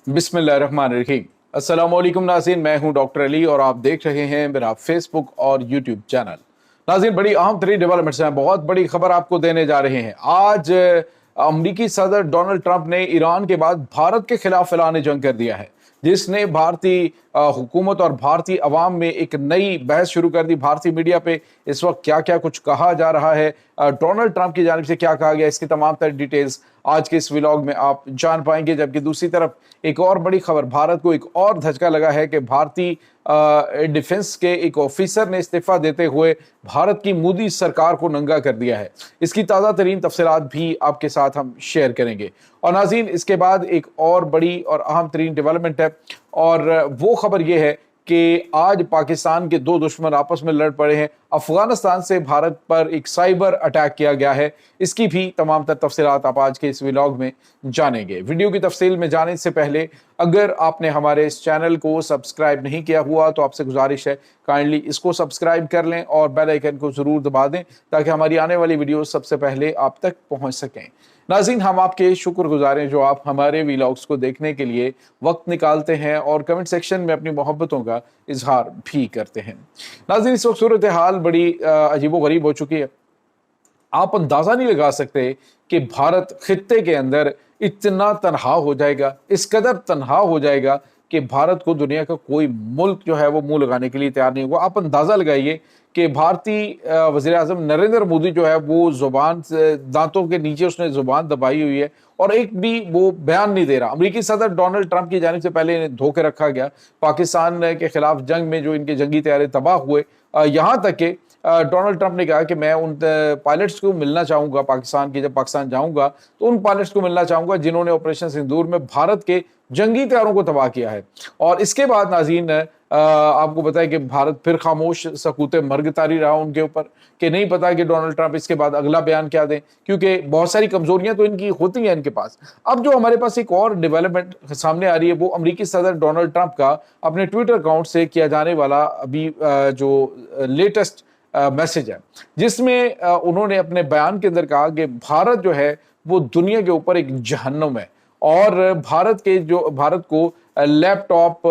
बिस्मिल्लाहिर्रहमानिर्रहीम। अस्सलाम वालेकुम नाज़रीन, मैं हूं डॉक्टर अली और आप देख रहे हैं मेरा फेसबुक और यूट्यूब चैनल। नाज़रीन, बड़ी अहम तरीन डेवलपमेंट्स हैं, बहुत बड़ी खबर आपको देने जा रहे हैं। आज अमरीकी सदर डोनाल्ड ट्रंप ने ईरान के बाद भारत के खिलाफ ऐलान जंग कर दिया है, जिसने भारतीय हुकूमत और भारतीय अवाम में एक नई बहस शुरू कर दी। भारतीय मीडिया पे इस वक्त क्या क्या कुछ कहा जा रहा है, डोनाल्ड ट्रंप की जानिब से क्या कहा गया, इसकी तमाम तर डिटेल्स आज के इस व्लॉग में आप जान पाएंगे। जबकि दूसरी तरफ एक और बड़ी खबर, भारत को एक और धचका लगा है कि भारतीय डिफेंस के एक ऑफिसर ने इस्तीफा देते हुए भारत की मोदी सरकार को नंगा कर दिया है। इसकी ताज़ा तरीन तफसीलात भी आपके साथ हम शेयर करेंगे। और नाज़रीन, इसके बाद एक और बड़ी और अहम तरीन डेवलपमेंट है, और वो खबर ये है कि आज पाकिस्तान के दो दुश्मन आपस में लड़ पड़े हैं। अफगानिस्तान से भारत पर एक साइबर अटैक किया गया है। इसकी भी तमाम तर तफसीलात आप आज के इस व्लॉग में जानेंगे। वीडियो की तफसील में जाने से पहले अगर आपने हमारे इस चैनल को सब्सक्राइब नहीं किया हुआ तो आपसे गुजारिश है, काइंडली इसको सब्सक्राइब कर लें और बेल आइकन को ज़रूर दबा दें ताकि हमारी आने वाली वीडियो सबसे पहले आप तक पहुँच सकें। नाज़रीन, हम आपके शुक्रगुजार हैं जो आप हमारे व्लॉग्स को देखने के लिए वक्त निकालते हैं और कमेंट सेक्शन में अपनी मोहब्बतों का इजहार भी करते हैं। नाज़रीन, इस वक्त सूरत हाल बड़ी अजीबोगरीब हो चुकी है। आप अंदाज़ा नहीं लगा सकते कि भारत खित्ते के अंदर इतना तनहा हो जाएगा, इस कदर तनहा हो जाएगा कि भारत को दुनिया का कोई मुल्क जो है वो मुंह लगाने के लिए तैयार नहीं होगा। आप अंदाज़ा लगाइए कि भारतीय वज़ीर आज़म नरेंद्र मोदी जो है वो ज़ुबान से, दांतों के नीचे उसने ज़ुबान दबाई हुई है और एक भी वो बयान नहीं दे रहा। अमेरिकी सदर डोनाल्ड ट्रंप की जानिब से पहले इन्हें धोखे रखा गया। पाकिस्तान के खिलाफ जंग में जो इनके जंगी तैयारी तबाह हुए, यहाँ तक कि डोनाल्ड ट्रंप ने कहा कि मैं उन पायलट्स को मिलना चाहूँगा पाकिस्तान की, जब पाकिस्तान जाऊँगा तो उन पायलट्स को मिलना चाहूँगा जिन्होंने ऑपरेशन सिंदूर में भारत के जंगी तैयारों को तबाह किया है। और इसके बाद नाज़रीन, आपको पता है कि भारत फिर खामोश सकूते मर्ग तारी रहा उनके ऊपर, कि नहीं पता कि डोनाल्ड ट्रंप इसके बाद अगला बयान क्या दें, क्योंकि बहुत सारी कमजोरियां तो इनकी होती हैं इनके पास। अब जो हमारे पास एक और डेवलपमेंट सामने आ रही है वो अमेरिकी सदर डोनाल्ड ट्रंप का अपने ट्विटर अकाउंट से किया जाने वाला अभी जो लेटेस्ट मैसेज है, जिसमें उन्होंने अपने बयान के अंदर कहा कि भारत जो है वो दुनिया के ऊपर एक जहन्नुम है और भारत को लैपटॉप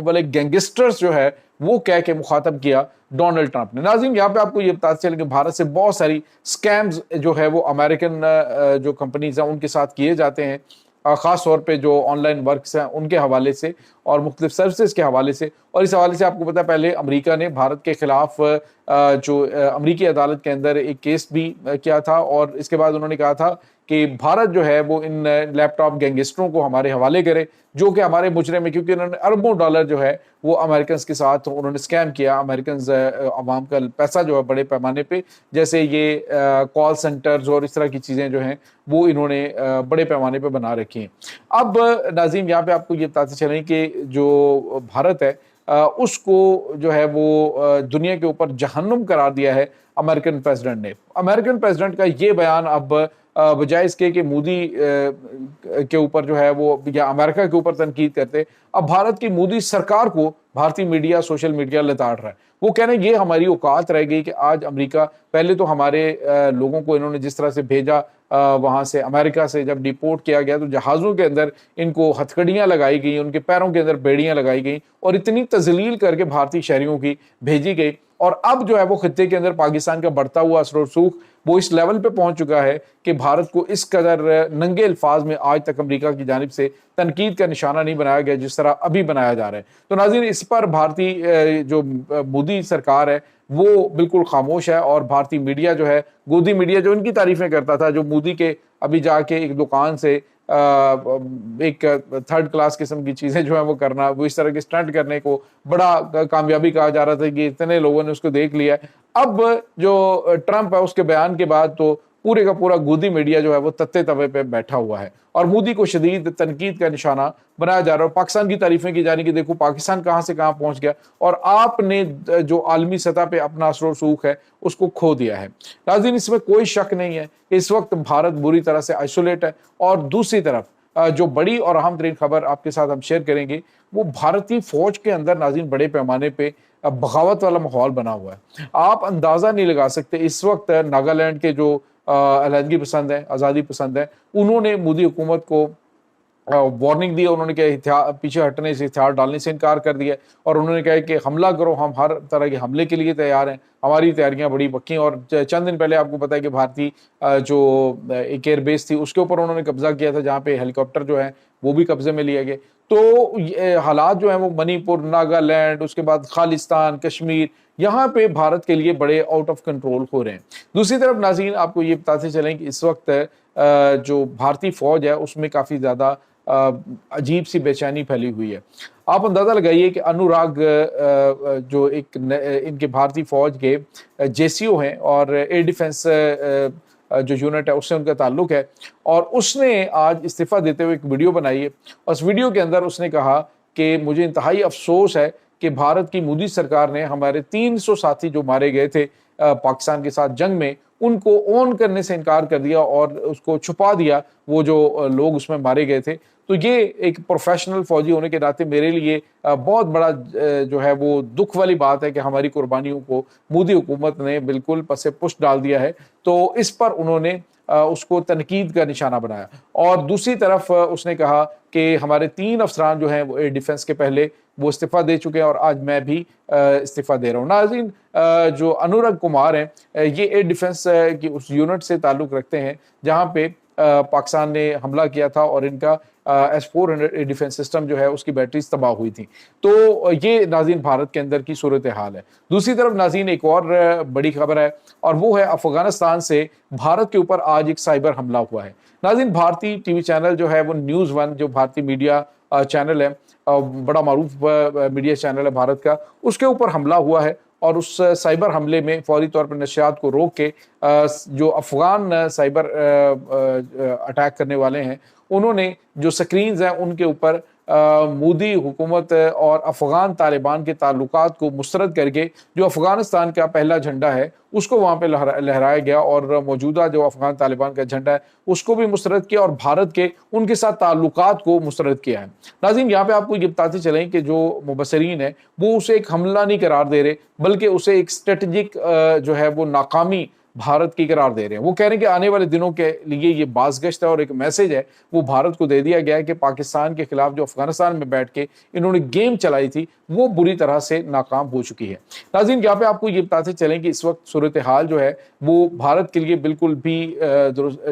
वाले गैंगस्टर्स जो है वो कह के मुखातब किया डोनाल्ड ट्रंप ने। नाज़रीन, यहाँ पे आपको ये बताते चले कि भारत से बहुत सारी स्कैम्स जो है वो अमेरिकन जो कंपनीज हैं उनके साथ किए जाते हैं, ख़ास तौर पे जो ऑनलाइन वर्क्स हैं उनके हवाले से और मुख्तलिफ सर्विसेज के हवाले से। और इस हवाले से आपको पता है पहले अमेरिका ने भारत के खिलाफ जो अमेरिकी अदालत के अंदर एक केस भी किया था और इसके बाद उन्होंने कहा था कि भारत जो है वो इन लैपटॉप गैंगस्टरों को हमारे हवाले करे जो कि हमारे मुजरिम है, क्योंकि उन्होंने अरबों डॉलर जो है वो अमेरिकन के साथ उन्होंने स्कैम किया। अमेरिकन अवाम का पैसा जो है बड़े पैमाने पे, जैसे ये कॉल सेंटर्स और इस तरह की चीज़ें जो हैं वो इन्होंने बड़े पैमाने पे बना रखी हैं। अब नाज़रीन, यहाँ पे आपको ये बताते चलें कि जो भारत है उसको जो है वो दुनिया के ऊपर जहन्नुम करार दिया है अमेरिकन प्रेसिडेंट ने। अमेरिकन प्रेसिडेंट का ये बयान अब बजाय इसके कि मोदी के ऊपर जो है वो या अमेरिका के ऊपर तनकीद करते, अब भारत की मोदी सरकार को भारतीय मीडिया, सोशल मीडिया लताड़ रहा है। वो कह रहे हैं ये हमारी औकात रह गई कि आज अमेरिका, पहले तो हमारे लोगों को इन्होंने जिस तरह से भेजा वहाँ से अमेरिका से जब डिपोर्ट किया गया तो जहाज़ों के अंदर इनको हथकड़ियाँ लगाई गई, उनके पैरों के अंदर बेड़ियाँ लगाई गई और इतनी तजलील करके भारतीय शहरियों की भेजी गई। और अब जो है वो खित्ते के अंदर पाकिस्तान का बढ़ता हुआ असर और सूख वो इस लेवल पे पहुंच चुका है कि भारत को इस कदर नंगे अल्फाज में आज तक अमेरिका की जानिब से तनकीद का निशाना नहीं बनाया गया जिस तरह अभी बनाया जा रहा है। तो नाज़रीन, इस पर भारतीय जो मोदी सरकार है वो बिल्कुल खामोश है और भारतीय मीडिया जो है, गोदी मीडिया जो इनकी तारीफें करता था, जो मोदी के अभी जाके एक दुकान से एक थर्ड क्लास किस्म की चीज़ें जो है वो करना, वो इस तरह के स्टंट करने को बड़ा कामयाबी कहा जा रहा था कि इतने लोगों ने उसको देख लिया है। अब जो ट्रंप है उसके बयान के बाद तो पूरे का पूरा गोदी मीडिया जो है वो तत्ते तवे पे बैठा हुआ है और मोदी को शदीद तनकीद का निशाना बनाया जा रहा है। पाकिस्तान की तारीफें की जानी कि देखो पाकिस्तान कहाँ से कहाँ पहुँच गया और आपने जो आलमी सतह पे अपना असर और सूख है उसको खो दिया है। नाज़रीन, इसमें कोई शक नहीं है कि इस वक्त भारत बुरी तरह से आइसोलेट है। और दूसरी तरफ जो बड़ी और अहम तरीन खबर आपके साथ हम शेयर करेंगे वो भारतीय फौज के अंदर नाज़रीन बड़े पैमाने पे बगावत वाला माहौल बना हुआ है। आप अंदाज़ा नहीं लगा सकते, इस वक्त नागालैंड के जो अलहदगी पसंद है, आज़ादी पसंद है, उन्होंने मोदी हुकूमत को वार्निंग दी। उन्होंने कहा पीछे हटने से, हथियार डालने से इनकार कर दिया और उन्होंने कहा कि हमला करो, हम हर तरह के हमले के लिए तैयार हैं, हमारी तैयारियां बड़ी पक्की हैं। और चंद दिन पहले आपको पता है कि भारतीय जो एक एयरबेस थी उसके ऊपर उन्होंने कब्जा किया था, जहाँ पे हेलीकॉप्टर जो है वो भी कब्जे में लिए गए। तो हालात जो है वो मणिपुर, नागालैंड, उसके बाद खालिस्तान, कश्मीर, यहाँ पे भारत के लिए बड़े आउट ऑफ कंट्रोल हो रहे हैं। दूसरी तरफ नाज़रीन आपको ये बताते चलें कि इस वक्त जो भारतीय फौज है उसमें काफ़ी ज़्यादा अजीब सी बेचैनी फैली हुई है। आप अंदाज़ा लगाइए कि अनुराग जो एक इनके भारतीय फौज के जेसीओ हैं और एयर डिफेंस जो यूनिट है उससे उनका ताल्लुक है, और उसने आज इस्तीफ़ा देते हुए एक वीडियो बनाई है। उस वीडियो के अंदर उसने कहा कि मुझे इंतहाई अफसोस है कि भारत की मोदी सरकार ने हमारे 300 साथी जो मारे गए थे पाकिस्तान के साथ जंग में, उनको ऑन करने से इनकार कर दिया और उसको छुपा दिया, वो जो लोग उसमें मारे गए थे। तो ये एक प्रोफेशनल फौजी होने के नाते मेरे लिए बहुत बड़ा जो है वो दुख वाली बात है कि हमारी कुर्बानियों को मोदी हुकूमत ने बिल्कुल पसे पुष्ट डाल दिया है। तो इस पर उन्होंने उसको तनकीद का निशाना बनाया। और दूसरी तरफ उसने कहा कि हमारे 3 अफसरान जो हैं वो एयर डिफेंस के पहले वो इस्तीफ़ा दे चुके हैं और आज मैं भी इस्तीफ़ा दे रहा हूँ। नाज़रीन जो अनुराग कुमार हैं ये एयर डिफेंस की उस यूनिट से ताल्लुक़ रखते हैं जहाँ पे पाकिस्तान ने हमला किया था और इनका S-400 डिफेंस सिस्टम जो है उसकी बैटरीज तबाह हुई थी। तो ये नाज़रीन भारत के अंदर की सूरत हाल है। दूसरी तरफ नाज़रीन एक और बड़ी खबर है और वो है अफगानिस्तान से भारत के ऊपर आज एक साइबर हमला हुआ है। नाज़रीन भारतीय टीवी चैनल जो है वो न्यूज़ वन जो भारतीय मीडिया चैनल है, बड़ा मारूफ मीडिया चैनल है भारत का, उसके ऊपर हमला हुआ है और उस साइबर हमले में फौरी तौर पर नशियात को रोक के जो अफगान साइबर अटैक करने वाले हैं उन्होंने जो स्क्रीन्स हैं उनके ऊपर मोदी हुकूमत और अफगान तालिबान के ताल्लुकात को मुस्तरद करके जो अफगानिस्तान का पहला झंडा है उसको वहाँ पे लहराया गया और मौजूदा जो अफगान तालिबान का झंडा है उसको भी मुस्तरद किया और भारत के उनके साथ ताल्लुकात को मुस्तरद किया है। नाज़रीन यहाँ पे आपको ये बताते चलें कि जो मुबसरीन है वो उसे एक हमला नहीं करार दे रहे बल्कि उसे एक स्ट्रेटजिक जो है वो नाकामी भारत की करार दे रहे हैं। वो कह रहे हैं कि आने वाले दिनों के लिए ये बाज़गश्त है और एक मैसेज है वो भारत को दे दिया गया है कि पाकिस्तान के खिलाफ जो अफगानिस्तान में बैठ के इन्होंने गेम चलाई थी वो बुरी तरह से नाकाम हो चुकी है। नाज़रीन यहाँ पे आपको ये बताते चलें कि इस वक्त सूरत हाल जो है वो भारत के लिए बिल्कुल भी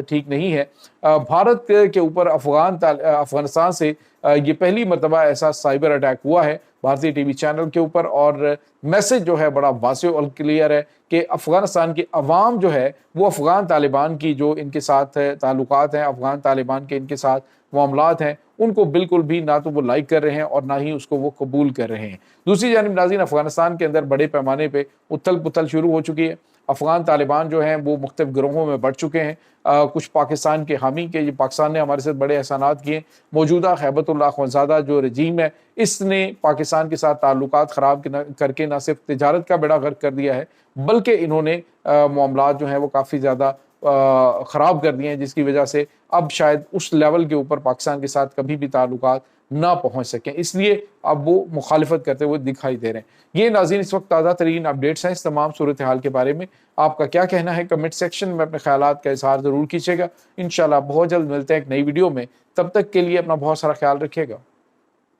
ठीक नहीं है। भारत के ऊपर अफगानिस्तान से ये पहली मरतबा ऐसा साइबर अटैक हुआ है भारतीय टीवी चैनल के ऊपर और मैसेज जो है बड़ा वाज़ेह और क्लियर है कि अफगानिस्तान की अवाम जो है वो अफगान तालिबान की जो इनके साथ ताल्लुकात हैं, अफगान तालिबान के इनके साथ मामलात हैं, उनको बिल्कुल भी ना तो वो लाइक कर रहे हैं और ना ही उसको वो कबूल कर रहे हैं। दूसरी जानिब नाज़रीन अफगानिस्तान के अंदर बड़े पैमाने पे उथल पुथल शुरू हो चुकी है। अफगान तालिबान जो हैं वो मुख्तलिफ गिरोहों में बढ़ चुके हैं। कुछ पाकिस्तान के हामी के, पाकिस्तान ने हमारे साथ बड़े एहसानात किए। मौजूदा खैबतुल्लाह अखवंज़ादा जो रजीम है इसने पाकिस्तान के साथ ताल्लुकात ख़राब करके न सिर्फ तिजारत का बेड़ा गर्क कर दिया है बल्कि इन्होंने मामलात जो हैं वो काफ़ी ज़्यादा ख़राब कर दिए हैं, जिसकी वजह से अब शायद उस लेवल के ऊपर पाकिस्तान के साथ कभी भी ताल्लुकात ना पहुँच सकें, इसलिए अब वो मुखालिफत करते हुए दिखाई दे रहे हैं। ये नाज़रीन इस वक्त ताज़ा तरीन अपडेट्स हैं इस तमाम सूरत हाल के बारे में। आपका क्या कहना है कमेंट सेक्शन में अपने ख्यालात का इज़हार ज़रूर कीजिएगा। इंशाल्लाह बहुत जल्द मिलते हैं एक नई वीडियो में, तब तक के लिए अपना बहुत सारा ख्याल रखिएगा।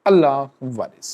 अल्लाह वारिस।